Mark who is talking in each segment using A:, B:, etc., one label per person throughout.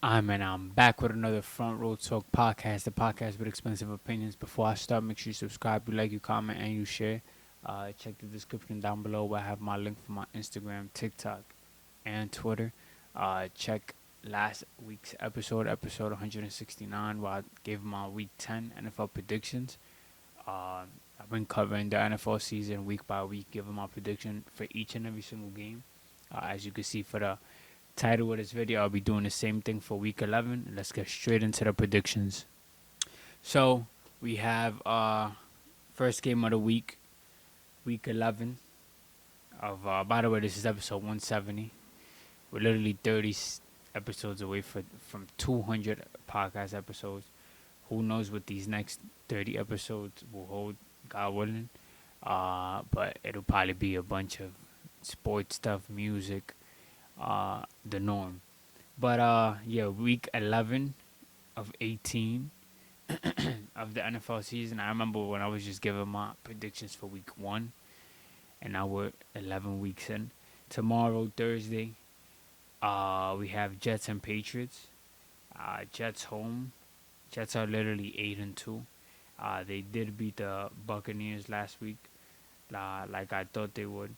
A: I'm back with another Front Row Talk podcast, the podcast with expensive opinions. Before I start, make sure you subscribe, you like, you comment, and you share. Check the description down below where I have my link for my Instagram, TikTok, and Twitter. Check last week's episode 169, where I gave my Week 10 NFL predictions. I've been covering the NFL season week by week, giving my prediction for each and every single game. As you can see for the title of this video, I'll be doing the same thing for week 11. Let's get straight into the predictions. So we have first game of the week 11 of. By the way, this is episode 170. We're literally 30 episodes away from 200 podcast episodes. Who knows what these next 30 episodes will hold, God willing. But it'll probably be a bunch of sports stuff, music, the norm. But yeah, week 11 of 18 of the NFL season. I remember when I was just giving my predictions for week 1, and now we're 11 weeks in. Tomorrow, Thursday, we have Jets and Patriots. Jets home. Jets are literally 8-2. They did beat the Buccaneers last week, like I thought they would.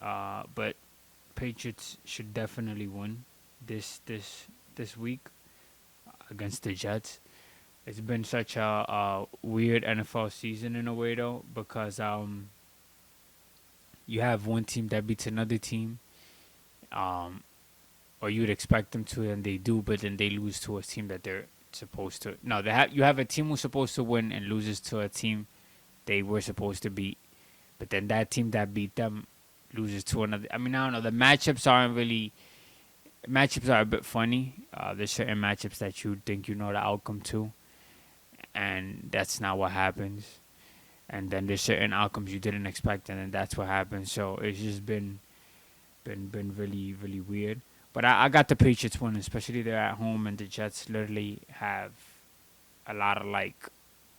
A: But Patriots should definitely win this week against the Jets. It's been such a weird NFL season in a way though, because you have one team that beats another team, um, or you'd expect them to, and they do, but then they lose to a team that they're supposed to. No, you have a team who's supposed to win and loses to a team they were supposed to beat, but then that team that beat them loses to another. I mean, I don't know. The matchups are a bit funny. There's certain matchups that you think you know the outcome to, and that's not what happens. And then there's certain outcomes you didn't expect, and then that's what happens. So it's just been really really weird. But I got the Patriots winning, especially they're at home, and the Jets literally have a lot of like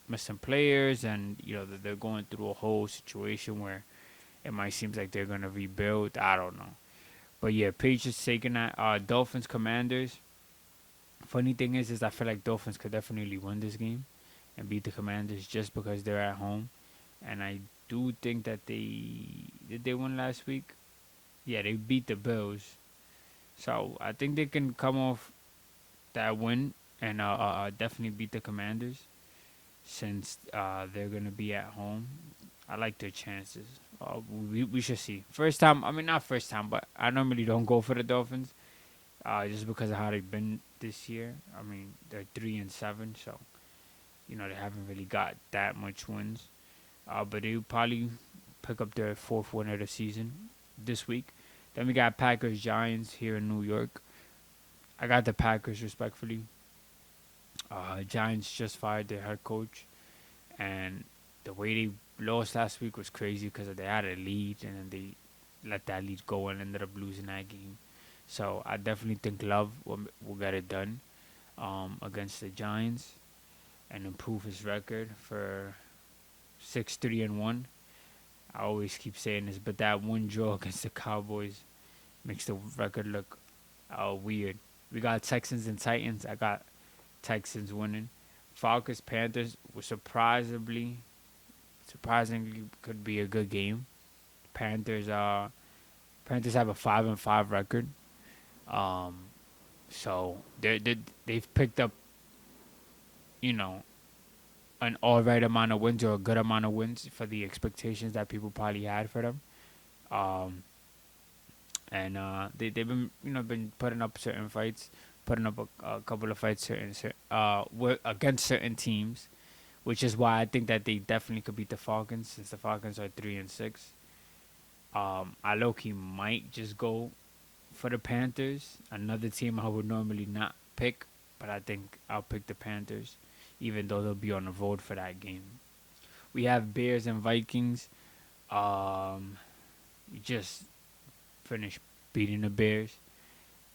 A: missing players, and they're going through a whole situation where it might seem like they're gonna rebuild. I don't know. But yeah, Patriots taking that. Dolphins, Commanders. Funny thing is I feel like Dolphins could definitely win this game and beat the Commanders just because they're at home. And I do think that they win last week. Yeah, they beat the Bills. So I think they can come off that win and definitely beat the Commanders since they're gonna be at home. I like their chances. We should see. First time, I mean not first time, but I normally don't go for the Dolphins, just because of how they've been this year. I mean they're 3-7, so they haven't really got that much wins. But they'll probably pick up their fourth win of the season this week. Then we got Packers Giants here in New York. I got the Packers respectfully. Giants just fired their head coach, and the way they lost last week was crazy because they had a lead and then they let that lead go and ended up losing that game. So I definitely think Love will get it done against the Giants and improve his record for 6-3-1. I always keep saying this, but that one draw against the Cowboys makes the record look weird. We got Texans and Titans. I got Texans winning. Falcons Panthers was surprisingly could be a good game. Panthers have a 5-5 record. So they've picked up you know an all right amount of wins or a good amount of wins for the expectations that people probably had for them. Um, and they've been putting up certain fights, putting up a couple of fights against certain teams, which is why I think that they definitely could beat the Falcons since the Falcons are 3-6. I low key might just go for the Panthers, another team I would normally not pick, but I think I'll pick the Panthers, even though they'll be on the road for that game. We have Bears and Vikings. We just finished beating the Bears.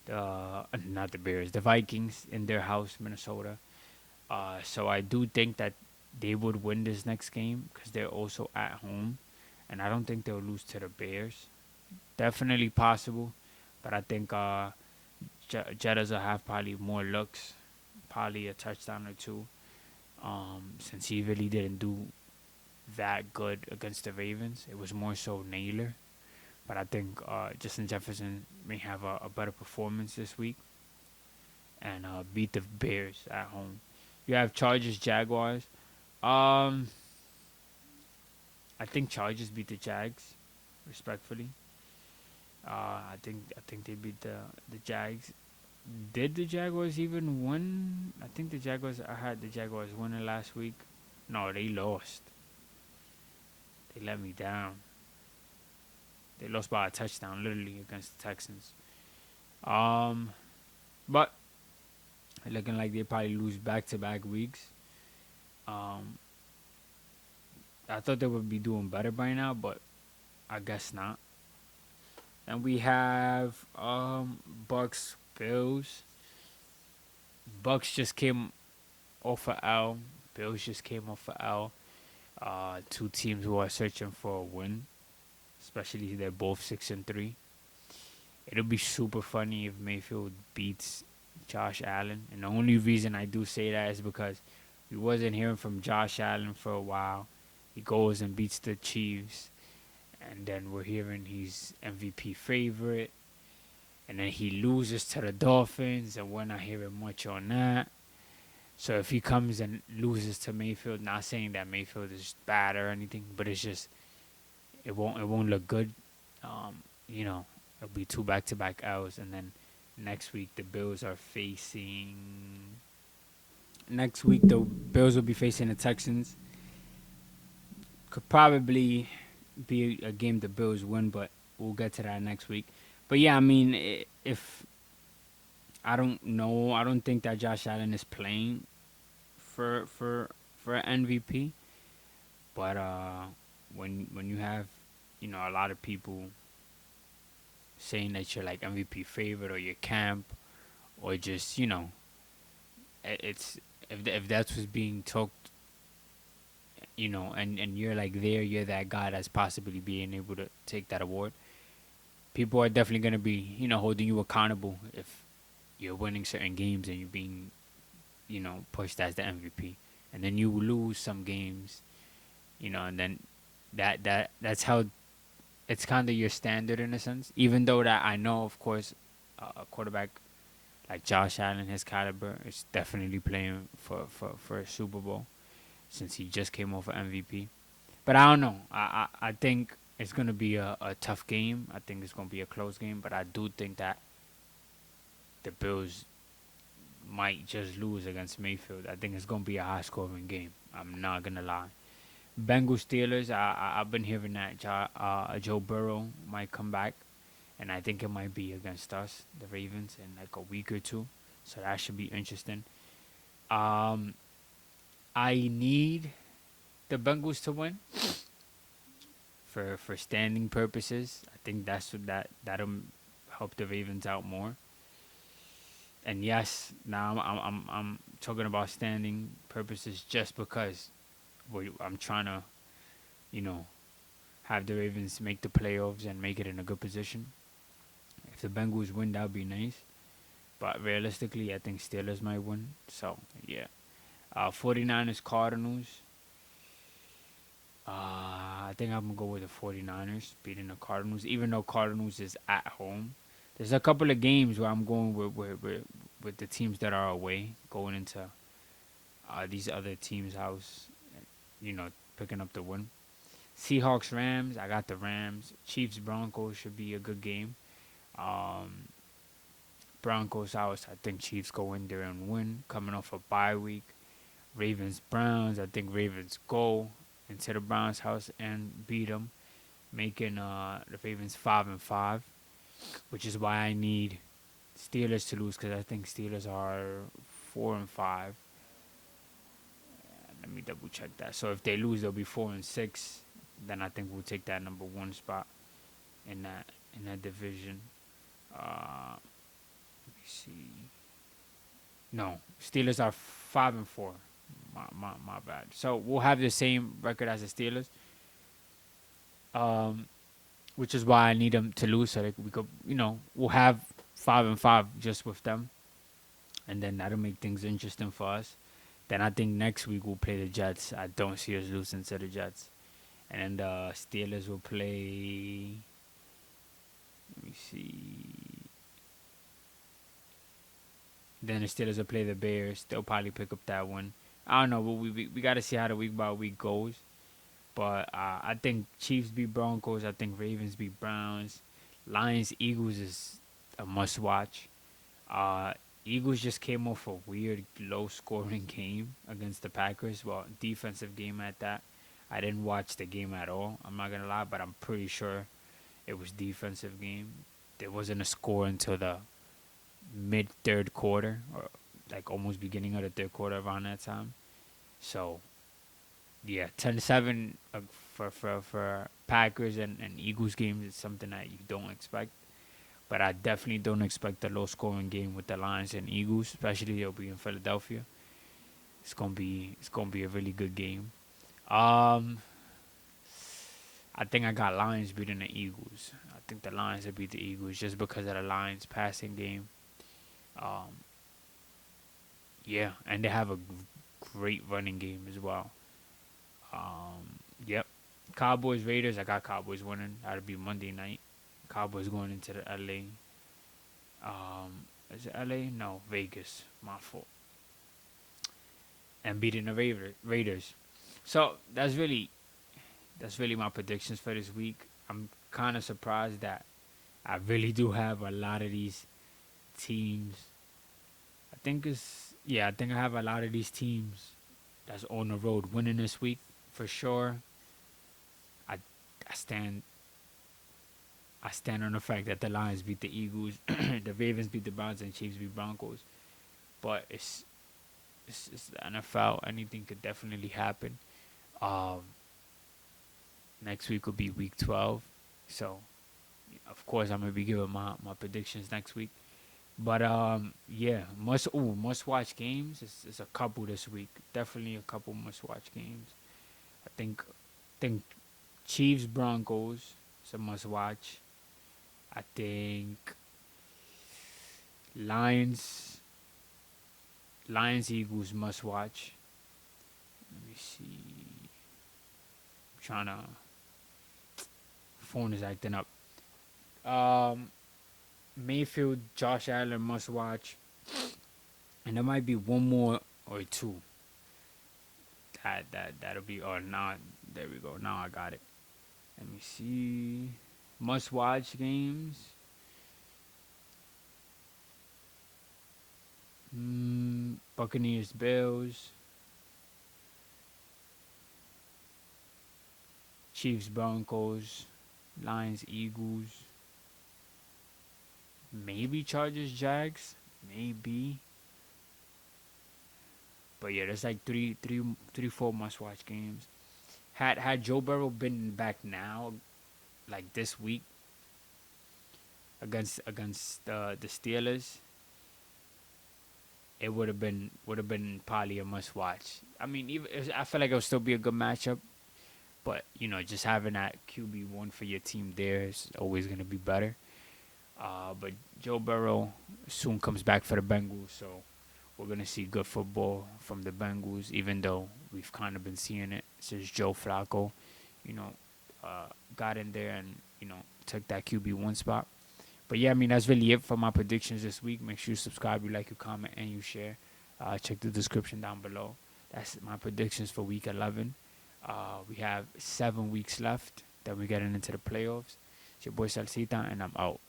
A: Not the Bears, the Vikings in their house, Minnesota. So I do think that they would win this next game because they're also at home, and I don't think they'll lose to the Bears. Definitely possible, but I think Jettas will have probably more looks, probably a touchdown or two. Since he really didn't do that good against the Ravens, it was more so Naylor. But I think Justin Jefferson may have a better performance this week and beat the Bears at home. You have Chargers, Jaguars. Um, I think Chargers beat the Jags, respectfully. I think they beat the Jags. Did the Jaguars even win? I think the Jaguars. I had the Jaguars winning last week. No, they lost. They let me down. They lost by a touchdown, literally against the Texans. Um, but looking like they probably lose back-to-back weeks. Um, I thought they would be doing better by now, but I guess not. And we have Bucks Bills. Bucks just came off a L. Bills just came off a L. Two teams who are searching for a win, especially they're both 6-3. It'll be super funny if Mayfield beats Josh Allen, and the only reason I do say that is because we wasn't hearing from Josh Allen for a while. He goes and beats the Chiefs, and then we're hearing he's MVP favorite, and then he loses to the Dolphins, and we're not hearing much on that. So if he comes and loses to Mayfield, not saying that Mayfield is bad or anything, but it's just it won't look good. You know, it'll be two back-to-back L's, and then next week the Bills are facing. Next week the Bills will be facing the Texans. Could probably be a game the Bills win, but we'll get to that next week. But yeah, I mean, if I don't know, I don't think that Josh Allen is playing for MVP. But when you have a lot of people saying that you're like MVP favorite or your camp or just it's if that's what's being talked, and you're like you're that guy that's possibly being able to take that award. People are definitely gonna be holding you accountable if you're winning certain games and you're being pushed as the MVP, and then you lose some games, and then that's how it's kind of your standard in a sense. Even though that I know, of course, a quarterback like Josh Allen, his caliber, is definitely playing for a Super Bowl since he just came off an MVP. But I don't know. I think it's gonna be a tough game. I think it's gonna be a close game. But I do think that the Bills might just lose against Mayfield. I think it's gonna be a high scoring game. I'm not gonna lie. Bengals Steelers. I've been hearing that Joe Burrow might come back, and I think it might be against us, the Ravens, in like a week or two. So that should be interesting. Um, I need the Bengals to win for standing purposes. I think that'll help the Ravens out more. And yes, now I'm talking about standing purposes just because I'm trying to, you know, have the Ravens make the playoffs and make it in a good position. If the Bengals win, that would be nice. But realistically, I think Steelers might win. So, yeah. 49ers, Cardinals. I think I'm going to go with the 49ers beating the Cardinals, even though Cardinals is at home. There's a couple of games where I'm going with the teams that are away, going into these other teams' house, picking up the win. Seahawks, Rams. I got the Rams. Chiefs, Broncos should be a good game. Broncos house. I think Chiefs go in there and win, coming off a bye week. Ravens, Browns. I think Ravens go into the Browns house and beat them, making the Ravens 5-5, which is why I need Steelers to lose because I think Steelers are 4-5. Let me double check that. So if they lose, they'll be 4-6. Then I think we'll take that number one spot in that division. Let me see. No, Steelers are 5-4. My bad. So we'll have the same record as the Steelers. Which is why I need them to lose so that we could, we'll have 5-5 just with them, and then that'll make things interesting for us. Then I think next week we'll play the Jets. I don't see us losing to the Jets, and then the Steelers will play. Let me see. Then the Steelers will play the Bears. They'll probably pick up that one. I don't know, but we got to see how the week by week goes. But I think Chiefs beat Broncos. I think Ravens beat Browns. Lions Eagles is a must watch. Uh, Eagles just came off a weird low scoring game against the Packers. Well, defensive game at that. I didn't watch the game at all. I'm not gonna lie, but I'm pretty sure it was defensive game. There wasn't a score until the mid third quarter, or like almost beginning of the third quarter around that time. So yeah, 10-7 for Packers and Eagles games is something that you don't expect. But I definitely don't expect a low scoring game with the Lions and Eagles, especially it'll be in Philadelphia. It's gonna be a really good game. Um, I think I got Lions beating the Eagles. I think the Lions will beat the Eagles just because of the Lions passing game. Um, yeah, and they have a great running game as well. Yep. Cowboys Raiders. I got Cowboys winning. That'll be Monday night. Cowboys going into the LA. Is it LA? No, Vegas. My fault. And beating the Raiders. So that's really my predictions for this week. I'm kind of surprised that I really do have a lot of these teams. I think I have a lot of these teams that's on the road winning this week for sure. I I stand I stand on the fact that the Lions beat the Eagles, the Ravens beat the Browns, and Chiefs beat Broncos. But it's the NFL. Anything could definitely happen. Um, Next week will be week 12, so of course I'm gonna be giving my predictions next week. But yeah, must watch games. It's a couple this week. Definitely a couple must watch games. I think Chiefs Broncos is a must watch. I think Lions Eagles must watch. Let me see. I'm trying to. Phone is acting up. Um, Mayfield, Josh Allen must watch, and there might be one more or two. That'll be or not. There we go. Now I got it. Let me see. Must watch games. Buccaneers, Bills, Chiefs, Broncos, Lions, Eagles, maybe Chargers, Jags, maybe. But yeah, there's like four must-watch games. Had Joe Burrow been back now, like this week against the Steelers, it would have been probably a must-watch. I mean, even I feel like it would still be a good matchup. But just having that QB1 for your team there is always gonna be better. But Joe Burrow soon comes back for the Bengals, so we're gonna see good football from the Bengals. Even though we've kind of been seeing it since Joe Flacco, you know, got in there and took that QB1 spot. But yeah, I mean that's really it for my predictions this week. Make sure you subscribe, you like, you comment, and you share. Check the description down below. That's my predictions for week 11. We have 7 weeks left. Then we're getting into the playoffs. It's your boy Salcita, and I'm out.